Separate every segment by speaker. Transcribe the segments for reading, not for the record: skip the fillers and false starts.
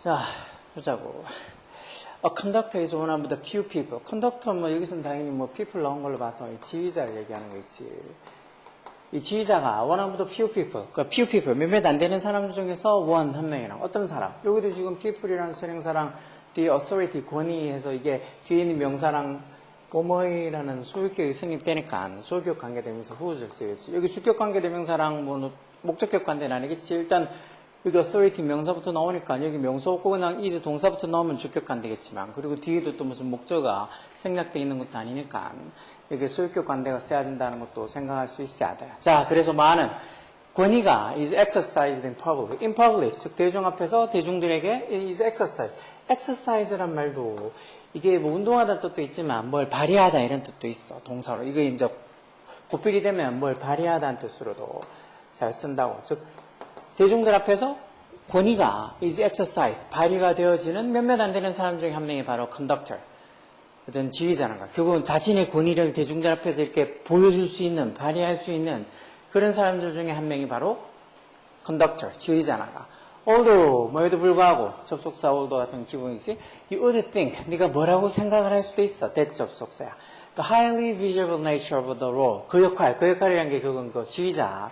Speaker 1: 자, 보자고. A conductor is one of the few people. conductor 뭐 여기서는 당연히 뭐 people 나온 걸로 봐서 이 지휘자 얘기하는 거 있지. 이 지휘자가 one of the few people. 그 few people 몇몇 안 되는 사람 중에서 one 한 명이랑 어떤 사람. 여기도 지금 people이라는 선행사랑 the authority 권위해서 이게 뒤에 있는 명사랑 뭐뭐이라는 소유격이 성립되니까 소유격 관계되면서 후우절 쓰였지. 여기 주격 관계대명사랑 뭐 목적격 관계는 아니겠지. 일단 여기 authority 명사부터 나오니까 여기 명사 없고 그냥 is 동사부터 나오면 주격 관계겠지만 그리고 뒤에도 또 무슨 목적어가 생략되어 있는 것도 아니니까 여기 소유격 관계가 써야 된다는 것도 생각할 수 있어야 돼. 자, 그래서 많은 권위가 is exercised in public. in public, 즉 대중 앞에서 대중들에게 is exercised. exercise란 말도 이게 뭐 운동하다는 뜻도 있지만 뭘 발휘하다 이런 뜻도 있어. 동사로. 이거 이제 고필이 되면 뭘 발휘하다는 뜻으로도 잘 쓴다고. 즉 대중들 앞에서 권위가 is exercised, 발휘가 되어지는 몇몇 안 되는 사람 중에 한 명이 바로 conductor, 어떤 지휘자는 거야. 결국은 자신의 권위를 대중들 앞에서 이렇게 보여줄 수 있는, 발휘할 수 있는 그런 사람들 중에 한 명이 바로 conductor, 지휘자나가. although, 뭐에도 불구하고, 접속사 although 같은 기본이지. You would think, 네가 뭐라고 생각을 할 수도 있어. that 접속사야. The highly visible nature of the role. 그 역할이라는 게 그건 그 지휘자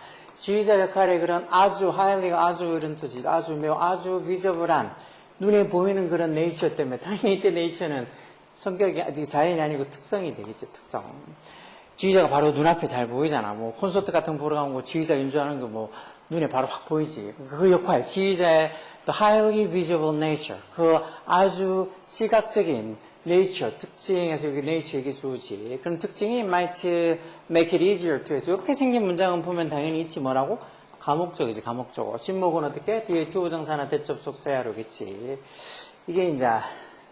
Speaker 1: 역할의 그런 아주, highly가 아주 이런 뜻이죠. 아주 visible한, 눈에 보이는 그런 nature 때문에, 당연히 이때 nature는 성격이, 자연이 아니고 특성이 되겠지, 특성. 지휘자가 바로 눈앞에 잘 보이잖아. 뭐, 콘서트 같은 거 보러 가면 뭐 지휘자 연주하는 거 뭐, 눈에 바로 확 보이지. 그 역할, 지휘자의 the highly visible nature, 그 아주 시각적인 nature, 특징에서 여기 nature 얘기 주지. 그런 특징이 might make it easier to 해서 이렇게 생긴 문장은 보면 당연히 있지. 뭐라고? 가목적이지, 가목적어. 진목은 어떻게? 뒤에 투부정사나 대접속사야로겠지. 이게 이제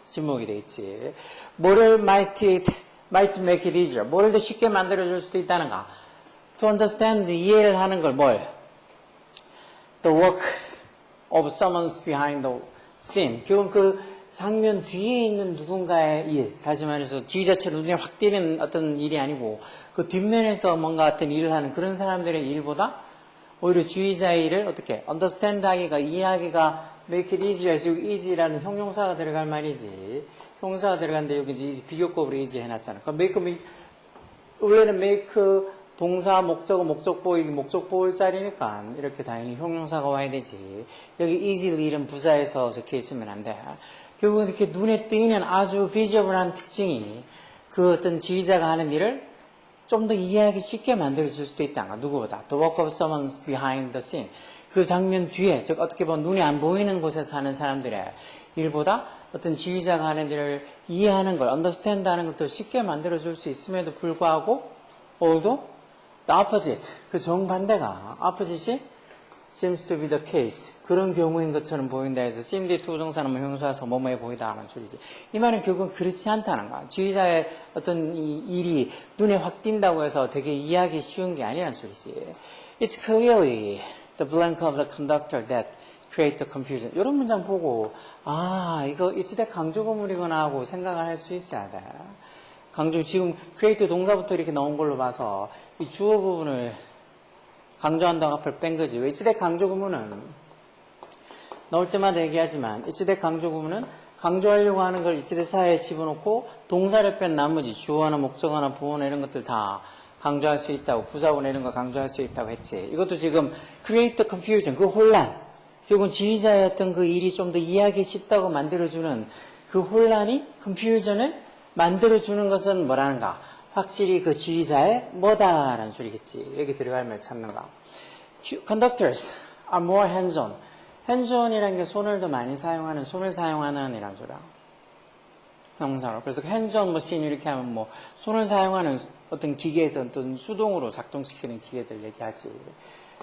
Speaker 1: 진목이 되겠지. 뭐를 might make it easier. 뭐를 더 쉽게 만들어줄 수도 있다는가? To understand, 이해를 하는 걸 뭘? The work of someone behind the scene. 결국 그 장면 뒤에 있는 누군가의 일. 다시 말해서 지휘자처럼 눈에 확 띄는 어떤 일이 아니고 그 뒷면에서 뭔가 어떤 일을 하는 그런 사람들의 일보다 오히려 지휘자의 일을 어떻게 understand 하기가, 이해하기가 make it easier 해서 여기 easy라는 형용사가 들어갈 말이지. 형용사가 들어갔는데 여기 이제 비교급으로 easy 해놨잖아. 그러니까 원래는 make 동사, 목적어, 목적보, 이게 목적보일 자리니까 이렇게 당연히 형용사가 와야 되지. 여기 easily 이런 부사에서 적혀 있으면 안 돼. 결국은 이렇게 눈에 띄는 아주 비저블한 특징이 그 어떤 지휘자가 하는 일을 좀 더 이해하기 쉽게 만들어줄 수도 있다. 누구보다. The work of someone behind the scene. 그 장면 뒤에, 즉 어떻게 보면 눈이 안 보이는 곳에서 하는 사람들의 일보다 어떤 지휘자가 하는 일을 이해하는 걸, understand 하는 걸 더 쉽게 만들어줄 수 있음에도 불구하고 although the opposite, 그 정반대가 opposite이 seems to be the case. 그런 경우인 것처럼 보인다 해서 seem 뒤에 투부정사는 뭐 형용사에서 뭐뭐해 보이다 하는 소리지. 이 말은 결국은 그렇지 않다는 거야. 지휘자의 어떤 이 일이 눈에 확 띈다고 해서 되게 이해하기 쉬운 게 아니라는 소리지. It's clearly the blank of the conductor that create the confusion. 이런 문장 보고 이거 이치대 강조구문이구나 하고 생각을 할 수 있어야 돼. 지금 create 동사부터 이렇게 나온 걸로 봐서 이 주어 부분을 강조한다고 앞을 뺀 거지. 왜 이치대 강조구문은 나올 때마다 얘기하지만 이치대 강조구문은 강조하려고 하는 걸 이치대 사이에 집어넣고 동사를 뺀 나머지 주어나 목적어나 부어나 이런 것들 다 강조할 수 있다고, 부사구나 이런 거 강조할 수 있다고 했지. 이것도 지금 create the confusion, 그 혼란, 결국은 지휘자의 어떤 그 일이 좀 더 이해하기 쉽다고 만들어주는 그 혼란이 confusion을 만들어주는 것은 뭐라는가? 확실히 그 지휘자의 뭐다라는 소리겠지. 여기 들어갈 말 찾는가? Conductors are more hands-on. hands-on이라는 게 손을 더 많이 사용하는, 손을 사용하는 이란 소리야. 형사로. 그래서 hands-on machine 이렇게 하면 뭐 손을 사용하는 어떤 기계에서 어떤 수동으로 작동시키는 기계들 얘기하지.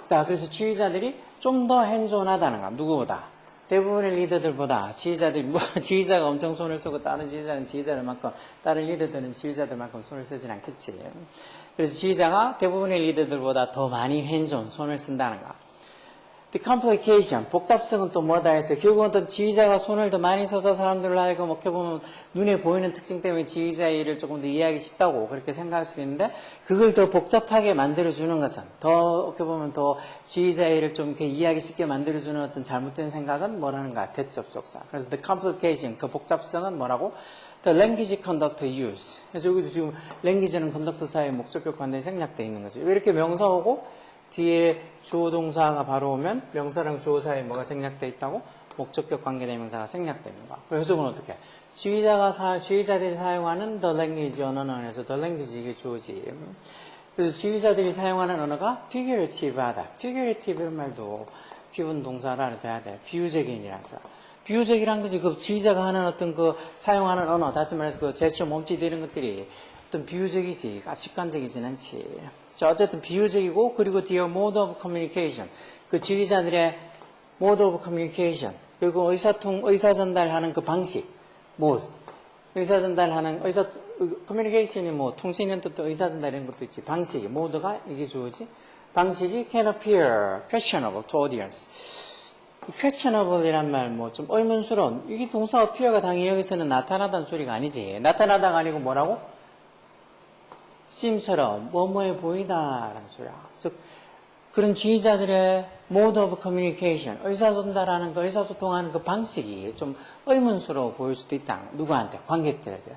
Speaker 1: 자, 그래서 지휘자들이 좀 더 hands-on하다는 거야. 누구보다. 대부분의 리더들보다 지휘자가 엄청 손을 쓰고 다른 지휘자는 지휘자들만큼, 다른 리더들은 지휘자들만큼 손을 쓰진 않겠지. 그래서 지휘자가 대부분의 리더들보다 더 많이 hands-on, 손을 쓴다는 거야. The complication, 복잡성은 또 뭐다 해서 결국은 어떤 지휘자가 손을 더 많이 써서 사람들을 하여금 어떻게 보면 눈에 보이는 특징 때문에 지휘자의 일을 조금 더 이해하기 쉽다고 그렇게 생각할 수 있는데 그걸 더 복잡하게 만들어주는 것은 더 어떻게 보면 더 지휘자의 일을 좀 이렇게 이해하기 쉽게 만들어주는 어떤 잘못된 생각은 뭐라는가? 대접속사. 그래서 the complication, 그 복잡성은 뭐라고? The language conductor use. 그래서 여기도 지금 language는 conductor 사이에 목적격 관계이 생략되어 있는 거죠. 왜 이렇게 명사 오고 뒤에 주어 동사가 바로 오면 명사랑 주어 사이에 뭐가 생략되어 있다고? 목적격 관계대명사가 생략되는 거야. 그래서 그건 어떻게? 지휘자들이 사용하는 the language 언어는 해서 the language 이게 주어지. 그래서 지휘자들이 사용하는 언어가 figurative하다. figurative란 말도 기본 동사를 알아둬야 돼. 비유적인이라는 거야. 비유적이란 것이 그 지휘자가 하는 어떤 그 사용하는 언어, 다시 말해서 그 제스처, 몸짓 이런 것들이 어떤 비유적이지, 직관적이진 않지. 자, 어쨌든 비유적이고, 그리고 뒤에 mode of communication. 그 지휘자들의 mode of communication. 그리고 의사 전달하는 그 방식. mode. 의사 전달하는, communication이 뭐, 통신은 또 의사 전달 이런 것도 있지. 방식이, mode가 이게 주어지. 방식이 can appear questionable to audience. questionable이란 말, 뭐, 좀 의문스러운. 이게 동사 appear가 당연히 여기서는 나타나다는 소리가 아니지. 나타나다가 아니고 뭐라고? seem처럼, 뭐뭐해 보이다라는 소리야. 즉, 그런 지휘자들의 mode of communication, 의사전달하는 그, 의사소통하는 그 방식이 좀 의문스러워 보일 수도 있다. 누구한테? 관객들에게.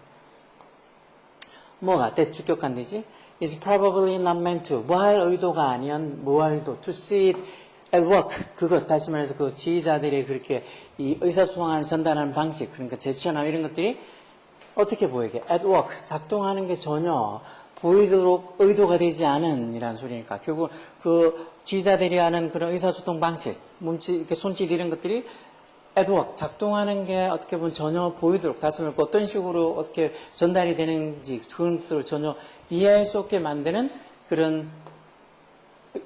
Speaker 1: 뭐가? 대주격관되지? is probably not meant to. 뭐 할 의도가 아니면 뭐 할 의도. to see it at work. 그것, 다시 말해서 그 지휘자들이 그렇게 이 의사소통하는 전달하는 방식, 그러니까 제스처나 이런 것들이 어떻게 보이게? at work. 작동하는 게 전혀 보이도록 의도가 되지 않은 이라는 소리니까. 결국 그 지휘자들이 하는 그런 의사소통 방식, 몸짓, 이렇게 손짓 이런 것들이 at work. 작동하는 게 어떻게 보면 전혀 보이도록, 다시 말해서 어떤 식으로 어떻게 전달이 되는지 그런 것들을 전혀 이해할 수 없게 만드는 그런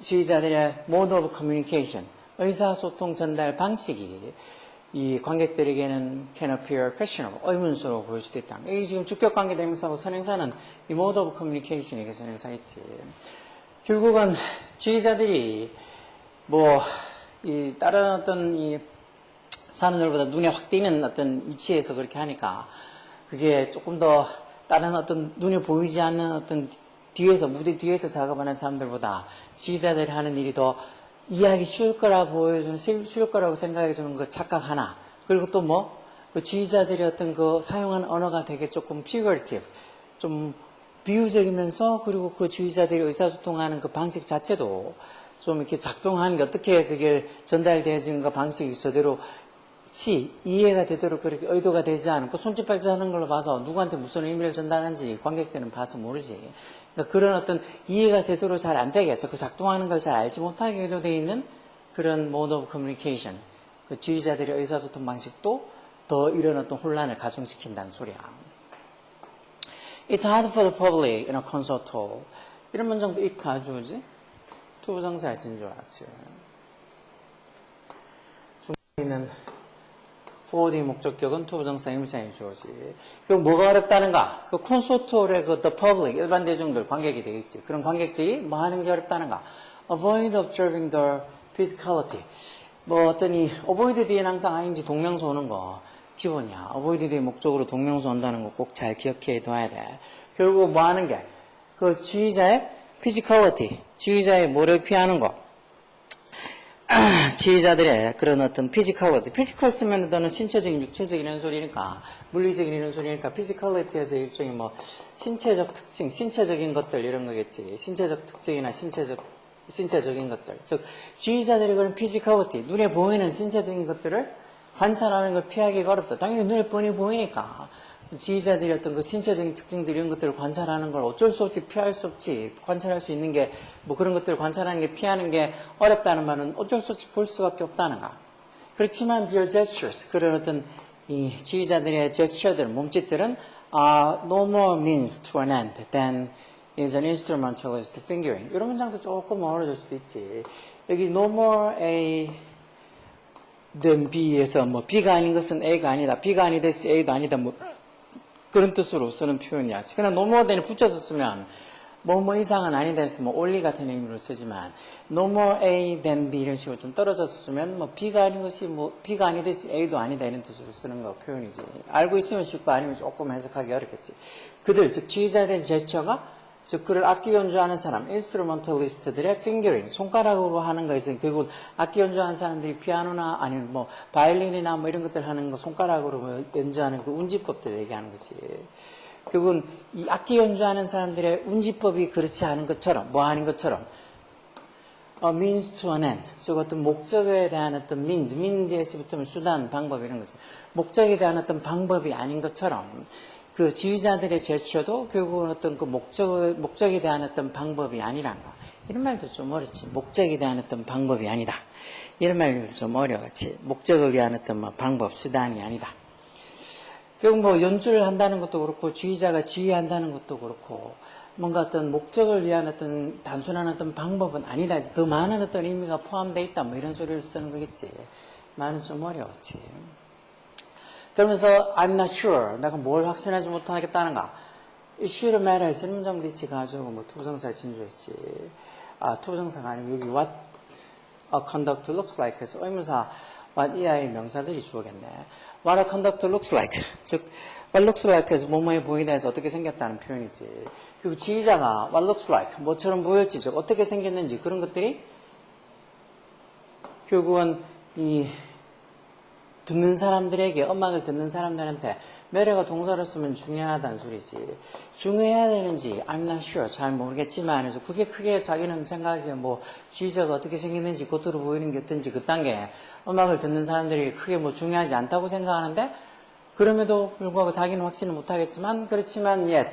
Speaker 1: 지휘자들의 mode of communication, 의사소통 전달 방식이 이 관객들에게는 can appear questionable, 의문스러워 보일 수도 있다. 이게 지금 주격관계대명사하고 선행사는 이 mode of communication에게 선행사겠지. 결국은 지휘자들이 뭐 이 다른 어떤 이 사는 일보다 눈에 확 띄는 어떤 위치에서 그렇게 하니까 그게 조금 더 다른 어떤 눈에 보이지 않는 어떤 뒤에서, 무대 뒤에서 작업하는 사람들보다 지휘자들이 하는 일이 더 이해하기 쉬울 거라 보여주는, 쉬울 거라고 생각해 주는 그 착각 하나. 그리고 또 뭐, 그 지휘자들이 어떤 그 사용한 언어가 되게 조금 figurative, 좀 비유적이면서, 그리고 그 지휘자들이 의사소통하는 그 방식 자체도 좀 이렇게 작동하는 게 어떻게 그게 전달되어지는가 방식이 저대로 이해가 되도록 그렇게 의도가 되지 않고 손짓 발짓하는 걸로 봐서 누구한테 무슨 의미를 전달하는지 관객들은 봐서 모르지. 그러니까 그런 어떤 이해가 제대로 잘 안 되게 해서 그 작동하는 걸 잘 알지 못하게 의도되어 있는 그런 mode of communication, 그 지휘자들의 의사소통 방식도 더 이런 어떤 혼란을 가중시킨다는 소리야. It's hard for the public in a concert hall. 이런 문장도 it 가주지? 투부정사의 진조하지. 중간에 있는 forward의 목적격은 투부정사 임사에 주어지. 그럼 뭐가 어렵다는가? 그 콘서트홀의 그 the public, 일반 대중들, 관객이 되겠지. 그런 관객들이 뭐 하는 게 어렵다는가? Avoid observing the physicality. 뭐 어떤 이 avoid 뒤에는 항상 ing 동명사 오는 거 기본이야. avoid 뒤에 목적으로 동명사 온다는 거 꼭 잘 기억해 둬야 돼. 결국 뭐 하는 게? 그 지휘자의 physicality, 지휘자의 뭐를 피하는 거. 지휘자들의 그런 어떤 physicality. physical 쓰면 너는 신체적인, 육체적인 이런 소리니까, 물리적인 이런 소리니까, physicality에서 일종의 뭐, 신체적 특징, 신체적인 것들 이런 거겠지. 신체적 특징이나 신체적인 것들. 즉, 지휘자들이 그런 physicality, 눈에 보이는 신체적인 것들을 관찰하는 걸 피하기가 어렵다. 당연히 눈에 뻔히 보이니까. 지휘자들이 어떤 그 신체적인 특징들 이런 것들을 관찰하는 걸 어쩔 수 없이 피할 수 없지. 관찰할 수 있는 게 뭐 그런 것들을 관찰하는 게 피하는 게 어렵다는 말은 어쩔 수 없이 볼 수밖에 없다는가. 그렇지만 their gestures, 그런 어떤 이 지휘자들의 제스처들, 몸짓들은 no more means to an end than is an instrumentalist fingering. 이런 문장도 조금 어려질 수도 있지. 여기 no more A than B에서 뭐 B가 아닌 것은 A가 아니다. B가 아니다 A도 아니다. 뭐 그런 뜻으로 쓰는 표현이야. 그냥 no more than이 붙여서 쓰면 뭐뭐 이상은 아니다 했으면 only 같은 의미로 쓰지만 no more A than B 이런 식으로 좀 떨어져서 쓰면 뭐 B가 아닌 것이 뭐 B가 아니듯이 A도 아니다 이런 뜻으로 쓰는 거 표현이지. 알고 있으면 쉽고 아니면 조금 해석하기 어렵겠지. 그들 즉 지휘자에 대한 제스처가 즉 그를 악기 연주하는 사람, 인스트루먼털리스트들의 핑거링, 손가락으로 하는 거에 있어서 결국 악기 연주하는 사람들이 피아노나 아니면 뭐 바이올린이나 뭐 이런 것들 하는 거 손가락으로 연주하는 그 운지법들 얘기하는 거지. 결국은 이 악기 연주하는 사람들의 운지법이 그렇지 않은 것처럼, 뭐 아닌 것처럼 a means to an end, 즉 어떤 목적에 대한 어떤 means에 붙으면 수단, 방법 이런 거지. 목적에 대한 어떤 방법이 아닌 것처럼 그 지휘자들의 제스처도 결국은 어떤 그 목적에 대한 어떤 방법이 아니란가. 이런 말도 좀 어렵지. 목적에 대한 어떤 방법이 아니다. 이런 말도 좀 어려웠지. 목적을 위한 어떤 뭐 방법, 수단이 아니다. 결국 뭐 연주를 한다는 것도 그렇고, 지휘자가 지휘한다는 것도 그렇고, 뭔가 어떤 목적을 위한 어떤 단순한 어떤 방법은 아니다. 더 많은 어떤 의미가 포함되어 있다. 뭐 이런 소리를 쓰는 거겠지. 말은 좀 어려웠지. 그러면서 I'm not sure. 내가 뭘 확신하지 못하겠다는가. It should matter. 설문장도 있지. 가지고 뭐 투부정사 진주했지. 아, 투부정사가 아니고 여기 what a conductor looks like. 그래서 의문사 what 이하의 명사들이 주어겠네. What a conductor looks like. 즉 what looks like 해서 뭐뭐해 보이다 해서 어떻게 생겼다는 표현이지. 그리고 지휘자가 what looks like. 뭐처럼 보였지. 즉 어떻게 생겼는지 그런 것들이 결국은 이 듣는 사람들에게, 음악을 듣는 사람들한테 매력가 동사를 쓰면 중요하다는 소리지. 중요해야 되는지 I'm not sure. 잘 모르겠지만 그래서 그게 크게 자기는 생각에 뭐 지휘자가 어떻게 생겼는지 겉으로 보이는 게 어떤지 그딴 게 음악을 듣는 사람들이 크게 뭐 중요하지 않다고 생각하는데 그럼에도 불구하고 자기는 확신을 못하겠지만 그렇지만 yet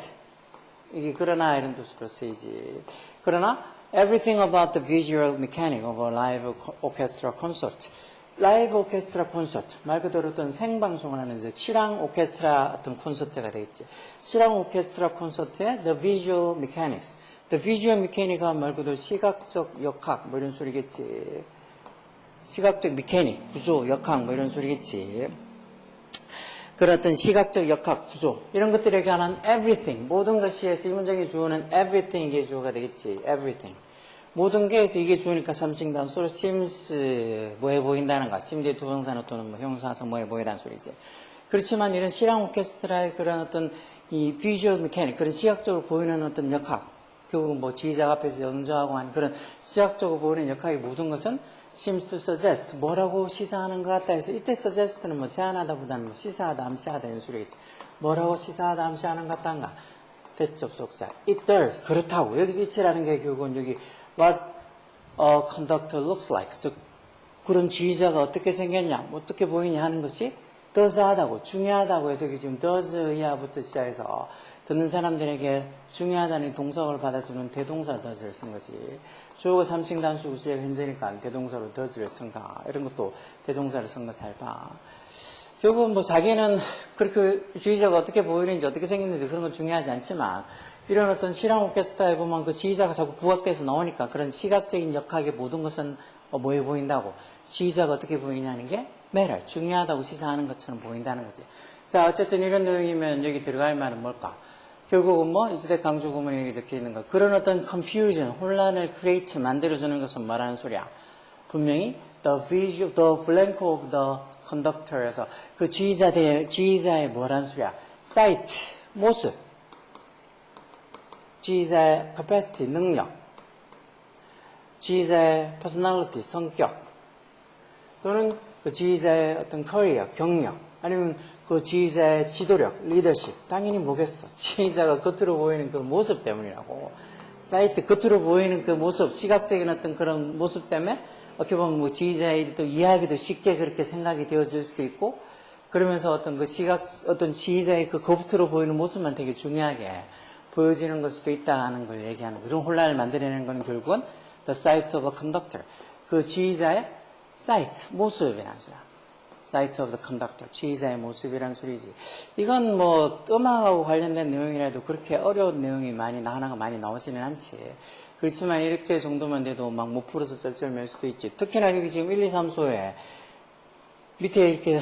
Speaker 1: 이게 그러나 이런 뜻으로 쓰이지. 그러나 everything about the visual mechanic of a live orchestra concert 라이브 오케스트라 콘서트, 말 그대로 어떤 생방송을 하는 즉 실황 오케스트라 어떤 콘서트가 되겠지. 실황 오케스트라 콘서트의 The Visual Mechanics. The Visual Mechanic가 말 그대로 시각적 역학 뭐 이런 소리겠지. 시각적 메케닉, 구조, 역학 뭐 이런 소리겠지. 그런 어떤 시각적 역학, 구조 이런 것들에 관한 everything, 모든 것이에서 이 문장의 주어는 everything 이게 주어가 되겠지. everything. 모든 게에서 이게 주니까 3층 단수로 seems 뭐해 보인다는 거. seem 뒤에 두동사나 또는 뭐 형용사서 뭐해 보이다는 소리지. 그렇지만 이런 실황 오케스트라의 그런 어떤 이 visual mechanic, 그런 시각적으로 보이는 어떤 역학, 결국 뭐 지휘자 앞에서 연주하고 하는 그런 시각적으로 보이는 역학의 모든 것은 seems to suggest, 뭐라고 시사하는 것 같다 해서 이때 suggest는 뭐 제안하다 보다는 뭐 시사하다, 암시하다 이런 소리겠지. 뭐라고 시사하다, 암시하는 것 같다인가. 대접속사. It does. 그렇다고. 여기서 it이라는 게 결국은 여기 what a conductor looks like. 즉, 그런 지휘자가 어떻게 생겼냐, 어떻게 보이냐 하는 것이 does하다고, 중요하다고 해서 지금 does 이하부터 시작해서 듣는 사람들에게 중요하다는 동사를 받아주는 대동사 does를 쓴 거지. 주어가 3층 단수 구시제가 현재니까 대동사로 does를 쓴가. 이런 것도 대동사를 쓴 거 잘 봐. 결국은 뭐 자기는 그렇게 지휘자가 어떻게 보이는지 어떻게 생겼는지 그런 건 중요하지 않지만 이런 어떤 실황 오케스트라에 보면 그 지휘자가 자꾸 부각돼서 나오니까 그런 시각적인 역학의 모든 것은 뭐해 보인다고. 지휘자가 어떻게 보이냐는 게 matter, 중요하다고 시사하는 것처럼 보인다는 거지. 자, 어쨌든 이런 내용이면 여기 들어갈 말은 뭘까? 결국은 뭐 이지대 강조 구문에 여기 적혀 있는 거. 그런 어떤 confusion, 혼란을 create, 만들어주는 것은 뭐라는 소리야? 분명히 the visual, the blank of the conductor에서 그 지휘자의 뭐라는 소리야? sight, 모습. 지휘자의 capacity, 능력. 지휘자의 personality, 성격. 또는 그 지휘자의 어떤 career, 경력. 아니면 그 지휘자의 지도력, leadership. 당연히 뭐겠어. 지휘자가 겉으로 보이는 그 모습 때문이라고. 사이트 겉으로 보이는 그 모습, 시각적인 어떤 그런 모습 때문에 어떻게 보면 뭐 지휘자의 또 이해하기도 쉽게 그렇게 생각이 되어질 수도 있고, 그러면서 어떤 그 어떤 지휘자의 그 겉으로 보이는 모습만 되게 중요하게 보여지는 걸 수도 있다 하는 걸 얘기하는 그런 혼란을 만들어내는 것은 결국은 the sight of a conductor. 그 지휘자의 sight, 모습이라는 소리야. sight of the conductor. 지휘자의 모습이라는 소리지. 이건 뭐 음악하고 관련된 내용이라도 그렇게 어려운 내용이 하나가 많이 나오지는 않지. 그렇지만 1학제 정도만 돼도 막 못 풀어서 쩔쩔맬 수도 있지. 특히나 여기 지금 1, 2, 3소에 밑에 이렇게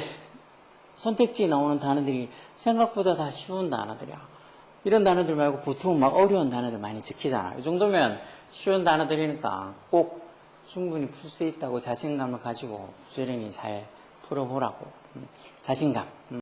Speaker 1: 선택지에 나오는 단어들이 생각보다 다 쉬운 단어들이야. 이런 단어들 말고 보통 막 어려운 단어들 많이 지키잖아. 이 정도면 쉬운 단어들이니까 꼭 충분히 풀 수 있다고 자신감을 가지고 부지런히 잘 풀어보라고. 자신감.